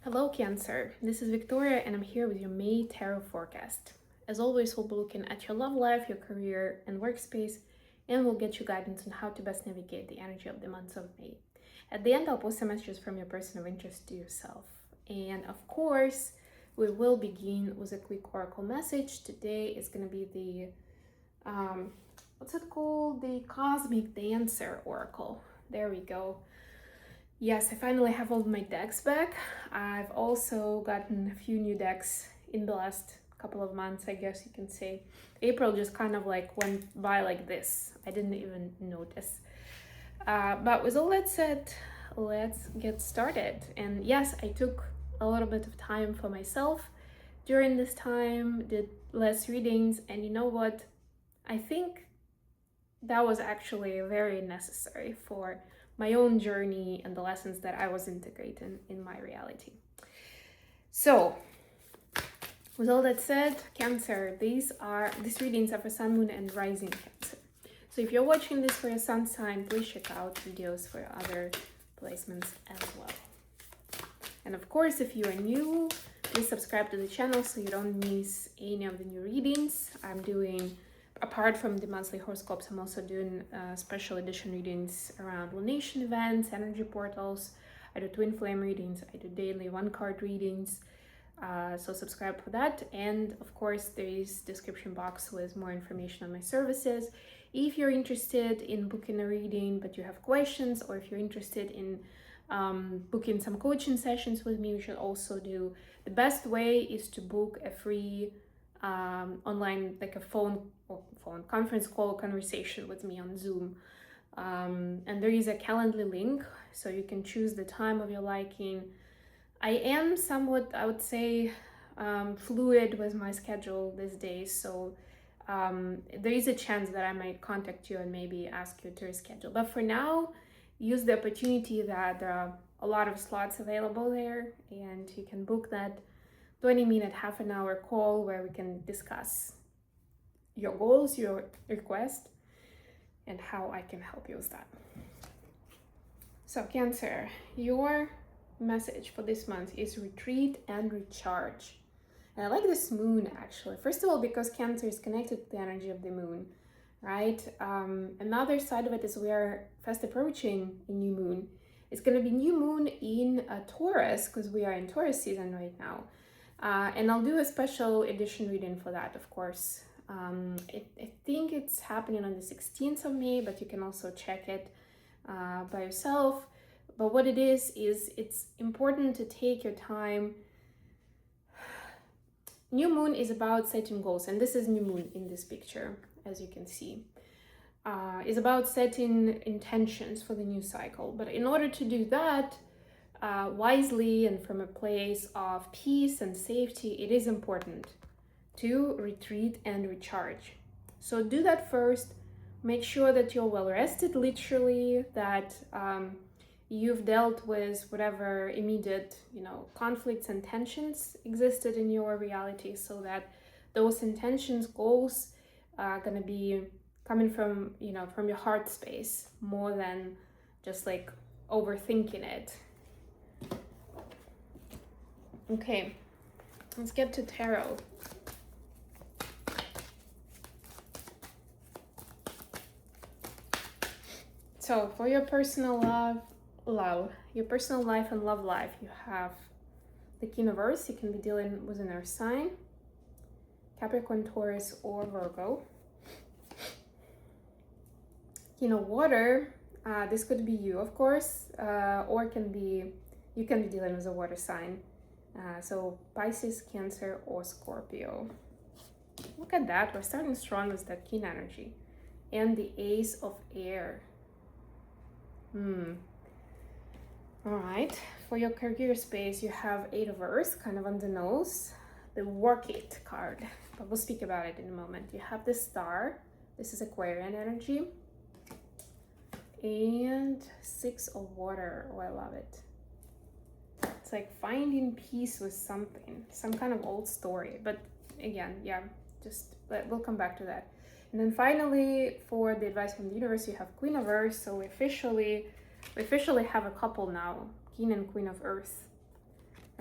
Hello, Cancer. This is Victoria, and I'm here with your May Tarot forecast. As always, we'll be looking at your love life, your career, and workspace, and we'll get you guidance on how to best navigate the energy of the month of May. At the end, I'll post some messages from your person of interest to yourself. And of course, we will begin with a quick oracle message. Today is going to be what's it called? The Cosmic Dancer Oracle. There we go. Yes, I finally have all of my decks back. I've also gotten a few new decks in the last couple of months, I guess you can say. April just kind of like went by like this. I didn't even notice. But with all that said, let's get started. And yes, I took a little bit of time for myself during this time, did less readings, and you know what? I think that was actually very necessary for my own journey and the lessons that I was integrating in my reality. So, with all that said, Cancer, these readings are for Sun, Moon, and Rising Cancer. So if you're watching this for your sun sign, please check out videos for other placements as well. And of course, if you are new, please subscribe to the channel so you don't miss any of the new readings. I'm doing, apart from the monthly horoscopes, I'm also doing special edition readings around lunation events, energy portals. I do twin flame readings, I do daily one-card readings. So subscribe for that. And of course, there is description box with more information on my services. If you're interested in booking a reading, but you have questions, or if you're interested in booking some coaching sessions with me, you should also do. The best way is to book a free online, like a phone conference call conversation with me on Zoom. And there is a Calendly link, so you can choose the time of your liking. I am somewhat, I would say, fluid with my schedule these days, so there is a chance that I might contact you and maybe ask you to reschedule. But for now, use the opportunity that there are a lot of slots available there, and you can book that 20-minute, half an hour call where we can discuss your goals, your request, and how I can help you with that. So Cancer, your message for this month is retreat and recharge. And I like this moon actually. First of all, because Cancer is connected to the energy of the moon, right? Another side of it is we are fast approaching a new moon. It's going to be new moon in Taurus, because we are in Taurus season right now. And I'll do a special edition reading for that, of course. I think it's happening on the 16th of May, but you can also check it by yourself. But what it is it's important to take your time. New moon is about setting goals, and this is new moon in this picture, as you can see. Is about setting intentions for the new cycle. But in order to do that wisely and from a place of peace and safety, it is important to retreat and recharge. So do that first. Make sure that you're well rested, literally, that you've dealt with whatever immediate, conflicts and tensions existed in your reality, so that those intentions, goals are going to be coming from, from your heart space more than just like overthinking it. Okay, let's get to tarot. So for your personal your personal life and love life, you have the King of Earth. You can be dealing with an Earth sign, Capricorn, Taurus, or Virgo. King of Water, this could be you, of course, or you can be dealing with a water sign. So Pisces, Cancer, or Scorpio. Look at that, we're starting strong with that King energy. And the Ace of Air. All right, for your career space, you have Eight of Earth, kind of on the nose, the Work It card, but we'll speak about it in a moment. You have the Star, this is Aquarian energy, and Six of Water. Oh, I love it. It's like finding peace with something, some kind of old story, but again, we'll come back to that. And then finally, for the advice from the universe, you have Queen of Earth. So we officially have a couple now, King and Queen of Earth,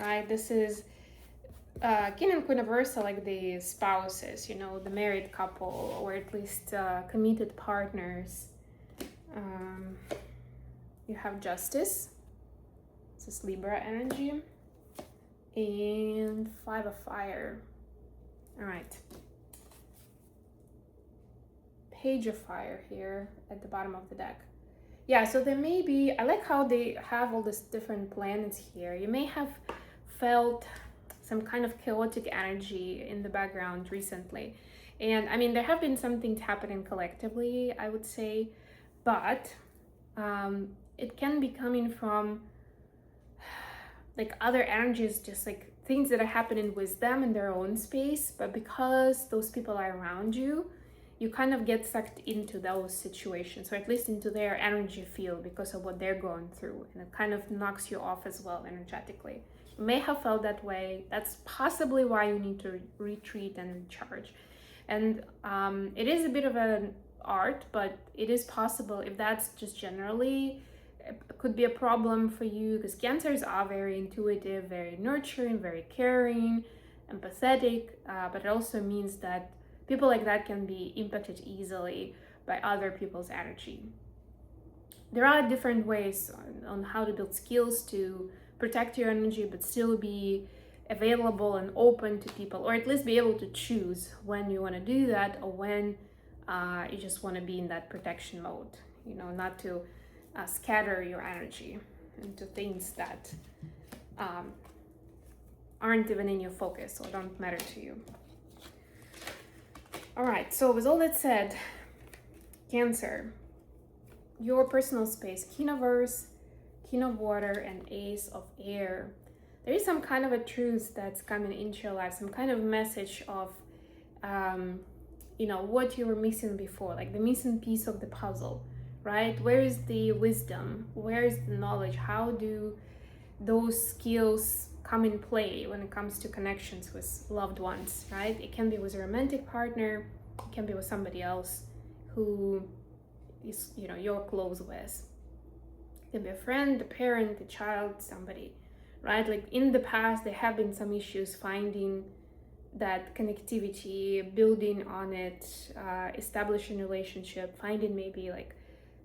right? This is King and Queen of Versa, like the spouses, you know, the married couple, or at least committed partners. You have Justice. This is Libra energy. And Five of Fire. All right. Page of Fire here at the bottom of the deck. Yeah, so there may be, I like how they have all these different planets here. You may have felt some kind of chaotic energy in the background recently. And I mean, there have been some things happening collectively, I would say, but it can be coming from like other energies, just like things that are happening with them in their own space. But because those people are around you, you kind of get sucked into those situations, or at least into their energy field because of what they're going through. And it kind of knocks you off as well energetically. You may have felt that way. That's possibly why you need to retreat and recharge. And it is a bit of an art, but it is possible if that's just generally, it could be a problem for you, because Cancers are very intuitive, very nurturing, very caring, empathetic, but it also means that people like that can be impacted easily by other people's energy. There are different ways on how to build skills to protect your energy, but still be available and open to people, or at least be able to choose when you want to do that, or when you just want to be in that protection mode, you know, not to scatter your energy into things that aren't even in your focus or don't matter to you. All right, so with all that said, Cancer, your personal space, King of Earth, King of Water, and Ace of Air. There is some kind of a truth that's coming into your life, some kind of message of, you know, what you were missing before, like the missing piece of the puzzle, right? Where is the wisdom? Where is the knowledge? How do those skills come in play when it comes to connections with loved ones, right? It can be with a romantic partner, it can be with somebody else who is, you know, you're close with. It can be a friend, a parent, a child, somebody, right? Like in the past, there have been some issues finding that connectivity, building on it, establishing a relationship, finding maybe like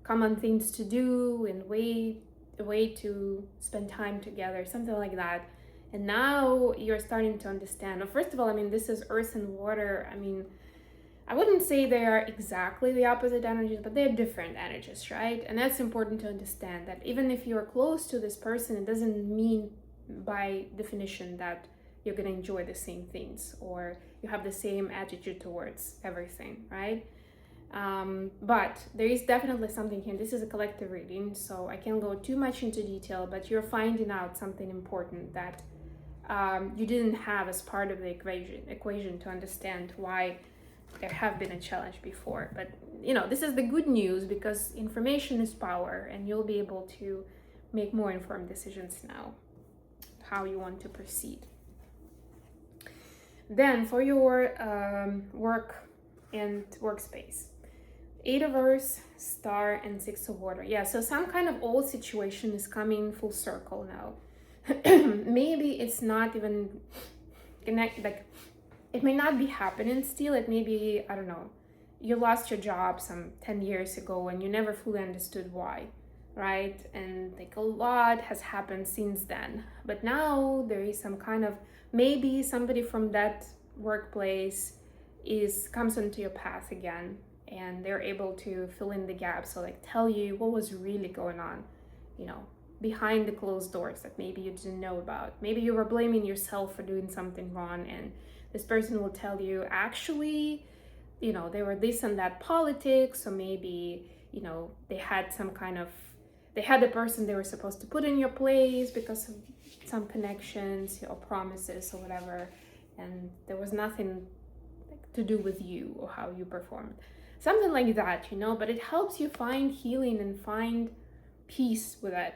common things to do and a way to spend time together, something like that. And now you're starting to understand. Well, first of all, I mean, this is earth and water. I mean, I wouldn't say they are exactly the opposite energies, but they're different energies, right? And that's important to understand, that even if you're close to this person, it doesn't mean by definition that you're going to enjoy the same things or you have the same attitude towards everything, right? But there is definitely something here. This is a collective reading, so I can't go too much into detail, but you're finding out something important that you didn't have as part of the equation to understand why there have been a challenge before. But you know, this is the good news, because information is power, and you'll be able to make more informed decisions now how you want to proceed. Then for your work and workspace, Eight of Earth, Star, and Six of Water. Yeah, so some kind of old situation is coming full circle now. Maybe it's not even like it may not be happening still. It may be, I don't know, you lost your job some 10 years ago and you never fully understood why, right? And like a lot has happened since then. But now there is some kind of, maybe somebody from that workplace comes onto your path again, and they're able to fill in the gaps, so like tell you what was really going on, you know, behind the closed doors that maybe you didn't know about. Maybe you were blaming yourself for doing something wrong, and this person will tell you, actually, you know, they were this and that politics, or maybe, you know, they had the person they were supposed to put in your place because of some connections or promises or whatever, and there was nothing to do with you or how you performed. Something like that, you know, but it helps you find healing and find peace with it.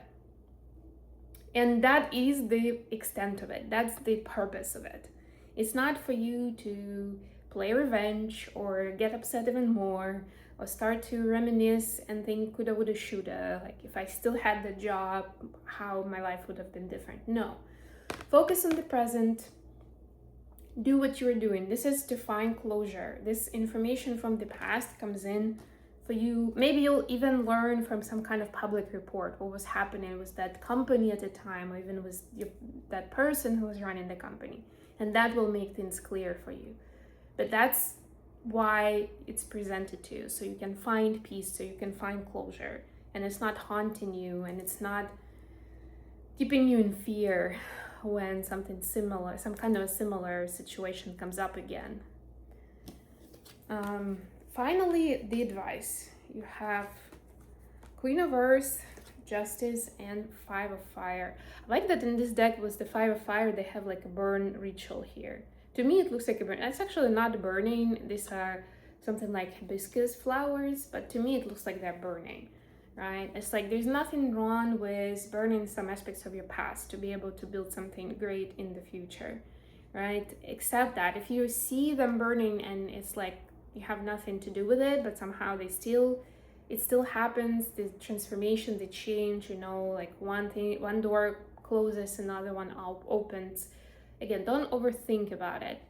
And that is the extent of it. That's the purpose of it. It's not for you to play revenge or get upset even more or start to reminisce and think coulda, woulda, shoulda, like if I still had the job, how my life would have been different. No. Focus on the present. Do what you're doing. This is to find closure. This information from the past comes in for you. Maybe you'll even learn from some kind of public report what was happening with that company at the time, or even with that person who was running the company. And that will make things clear for you. But that's why it's presented to you, so you can find peace, so you can find closure, and it's not haunting you, and it's not keeping you in fear when something similar, some kind of a similar situation comes up again. Finally, the advice. You have Queen of Earth, Justice, and Five of Fire. I like that in this deck with the Five of Fire, they have like a burn ritual here. To me, it looks like a burn. It's actually not burning. These are something like hibiscus flowers, but to me, it looks like they're burning, right? It's like there's nothing wrong with burning some aspects of your past to be able to build something great in the future, right? Except that if you see them burning and it's like you have nothing to do with it, but somehow it still happens, the transformation, the change, like one door closes, another one opens. Again, don't overthink about it.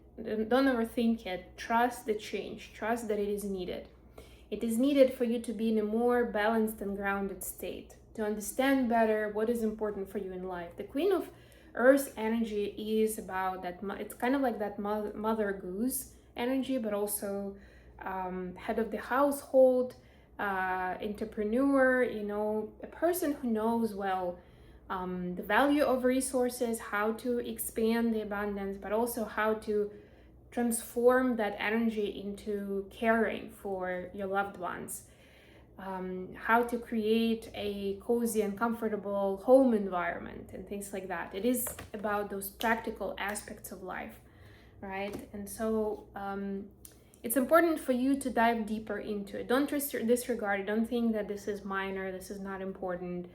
Don't overthink it. Trust the change. Trust that it is needed. It is needed for you to be in a more balanced and grounded state, to understand better what is important for you in life. The Queen of Earth's energy is about that. It's kind of like that mother goose energy, but also head of the household, entrepreneur, a person who knows well the value of resources, how to expand the abundance, but also how to transform that energy into caring for your loved ones, how to create a cozy and comfortable home environment and things like that. It is about those practical aspects of life, right? And so it's important for you to dive deeper into it. Don't disregard it. Don't think that this is minor, this is not important,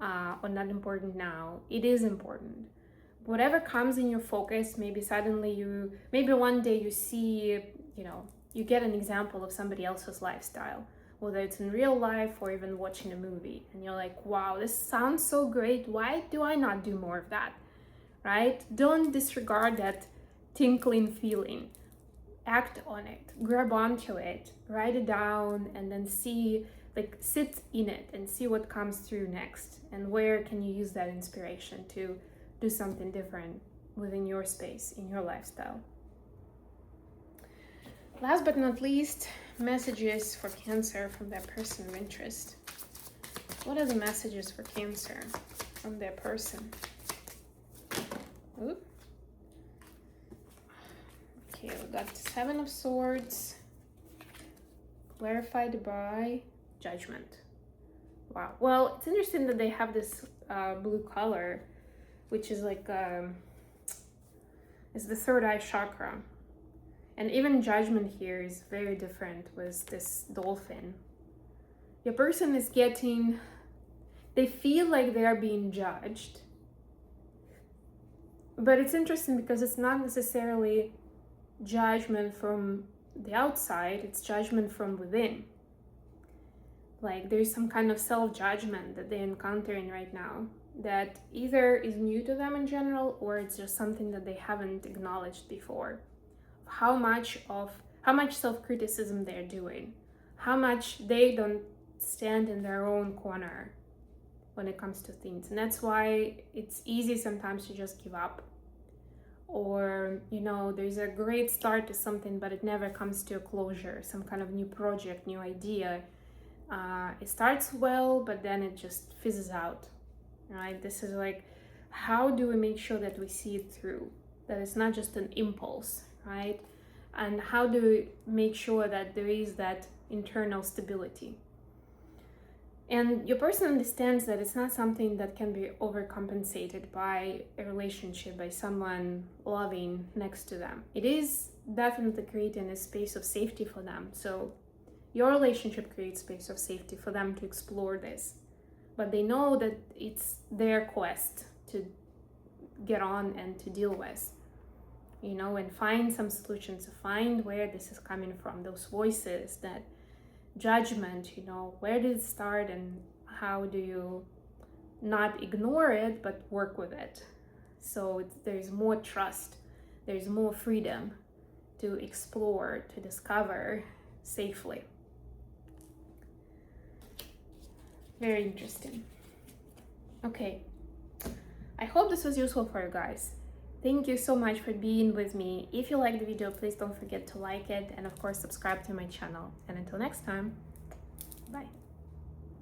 or not important now. It is important. Whatever comes in your focus, maybe one day you see, you get an example of somebody else's lifestyle, whether it's in real life or even watching a movie, and you're like, wow, this sounds so great. Why do I not do more of that, right? Don't disregard that tinkling feeling. Act on it, grab onto it, write it down, and then sit in it and see what comes through next, and where can you use that inspiration to do something different within your space, in your lifestyle. Last but not least, messages for Cancer from their person of interest. What are the messages for Cancer from their person? Ooh. Okay, we got Seven of Swords, clarified by Judgment. Wow. Well, it's interesting that they have this blue color, which is like is the third eye chakra, and even Judgment here is very different with this dolphin. Your person is they feel like they are being judged, but it's interesting because it's not necessarily judgment from the outside, it's judgment from within. Like there's some kind of self-judgment that they're encountering right now that either is new to them in general, or it's just something that they haven't acknowledged before. How much self-criticism they're doing, how much they don't stand in their own corner when it comes to things. And that's why it's easy sometimes to just give up, or there's a great start to something but it never comes to a closure, some kind of new project, new idea. It starts well, but then it just fizzes out, right? This is like, how do we make sure that we see it through, that it's not just an impulse, right? And how do we make sure that there is that internal stability? And your person understands that it's not something that can be overcompensated by a relationship, by someone loving next to them. It is definitely creating a space of safety for them. So your relationship creates space of safety for them to explore this. But they know that it's their quest to get on and to deal with, and find some solutions, to find where this is coming from, those voices, that judgment, where did it start, and how do you not ignore it but work with it, So there's more trust, there's more freedom to explore, to discover safely. Very interesting. Okay, I hope this was useful for you guys. Thank you so much for being with me. If you liked the video, please don't forget to like it and of course subscribe to my channel. And until next time, bye.